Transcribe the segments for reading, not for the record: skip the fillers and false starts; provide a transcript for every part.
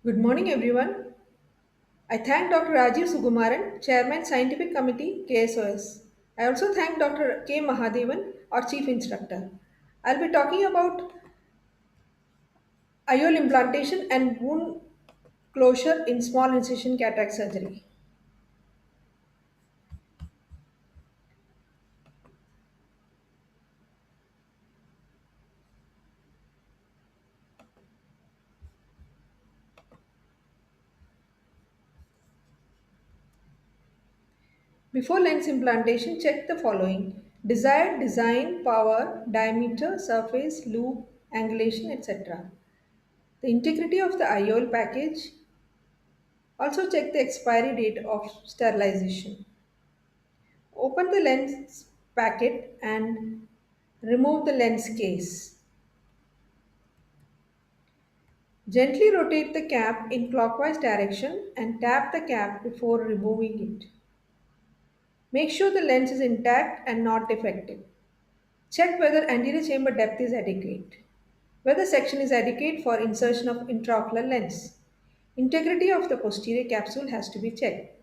Good morning, everyone. I thank Dr. Rajiv Sugumaran, Chairman Scientific Committee, KSOS. I also thank Dr. K. Mahadevan, our Chief Instructor. I'll be talking about IOL implantation and wound closure in small incision cataract surgery. Before lens implantation, check the following: desired design, power, diameter, surface, loop, angulation, etc. The integrity of the IOL package. Also check the expiry date of sterilization. Open the lens packet and remove the lens case. Gently rotate the cap in clockwise direction and tap the cap before removing it. Make sure the lens is intact and not defective. Check whether anterior chamber depth is adequate. Whether section is adequate for insertion of intraocular lens. Integrity of the posterior capsule has to be checked.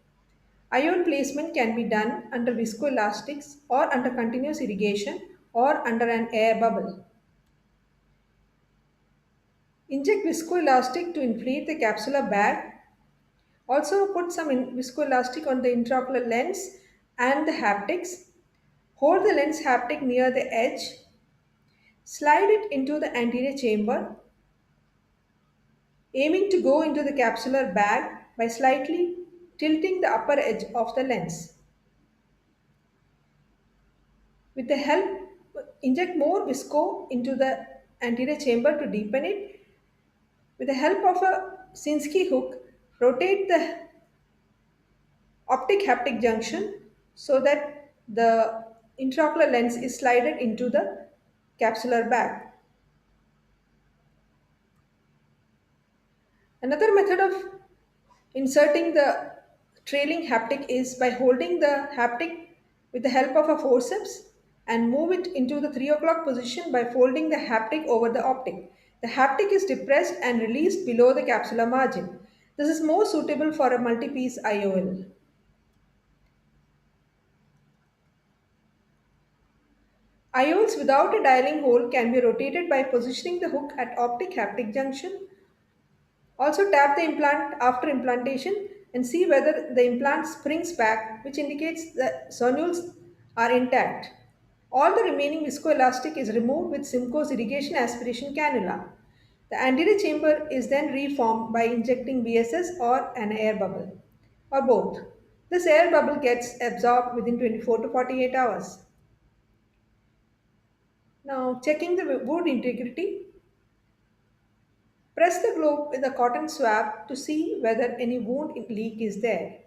Ion placement can be done under viscoelastics or under continuous irrigation or under an air bubble. Inject viscoelastic to inflate the capsular bag. Also put some viscoelastic on the intraocular lens and the haptics. Hold the lens haptic near the edge. Slide it into the anterior chamber, aiming to go into the capsular bag by slightly tilting the upper edge of the lens. With the help, inject more visco into the anterior chamber to deepen it. With the help of a Sinskey hook, rotate the optic haptic junction so that the intraocular lens is slided into the capsular bag. Another method of inserting the trailing haptic is by holding the haptic with the help of a forceps and move it into the 3 o'clock position by folding the haptic over the optic. The haptic is depressed and released below the capsular margin. This is more suitable for a multi-piece IOL. IOLs without a dialing hole can be rotated by positioning the hook at optic haptic junction. Also tap the implant after implantation and see whether the implant springs back, which indicates the cernules are intact. All the remaining viscoelastic is removed with Simcoe's irrigation aspiration cannula. The anterior chamber is then reformed by injecting BSS or an air bubble, or both. This air bubble gets absorbed within 24 to 48 hours. Now, checking the wound integrity, press the globe with a cotton swab to see whether any wound leak is there.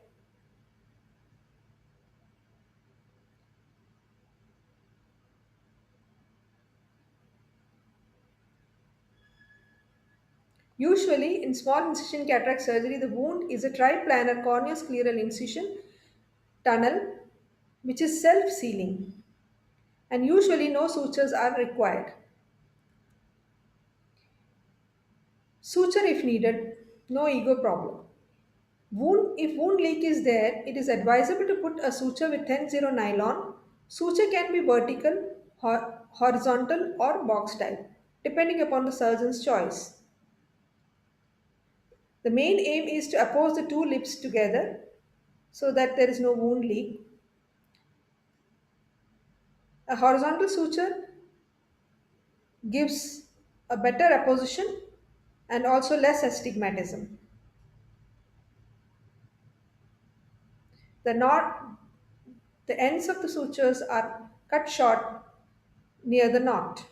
Usually, in small incision cataract surgery, the wound is a triplanar corneoscleral incision tunnel which is self sealing, and usually no sutures are required. Suture if needed, no ego problem. If wound leak is there, it is advisable to put a suture with 10-0 nylon. Suture can be vertical, horizontal, or box type, depending upon the surgeon's choice. The main aim is to oppose the two lips together so that there is no wound leak. A horizontal suture gives a better apposition and also less astigmatism. The knot, the ends of the sutures are cut short near the knot.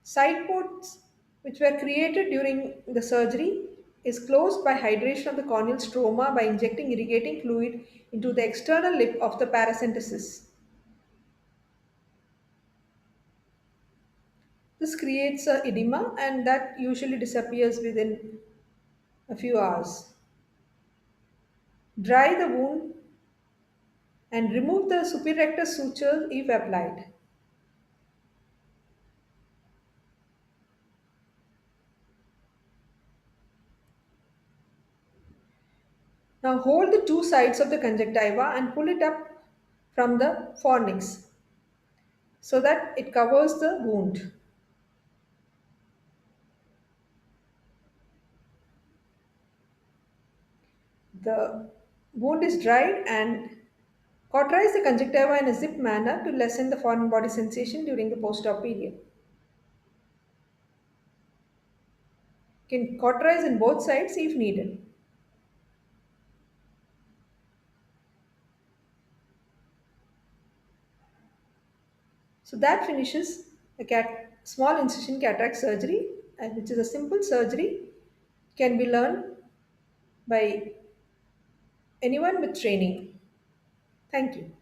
Side ports, which were created during the surgery, is closed by hydration of the corneal stroma by injecting irrigating fluid into the external lip of the paracentesis. This creates a edema and that usually disappears within a few hours. Dry the wound and remove the superior rectus suture if applied. Now hold the two sides of the conjunctiva and pull it up from the fornix so that it covers the wound. The wound is dried and cauterize the conjunctiva in a zip manner to lessen the foreign body sensation during the post-op period. Can cauterize in both sides if needed. So that finishes a small incision cataract surgery, which is a simple surgery, can be learned by anyone with training. Thank you.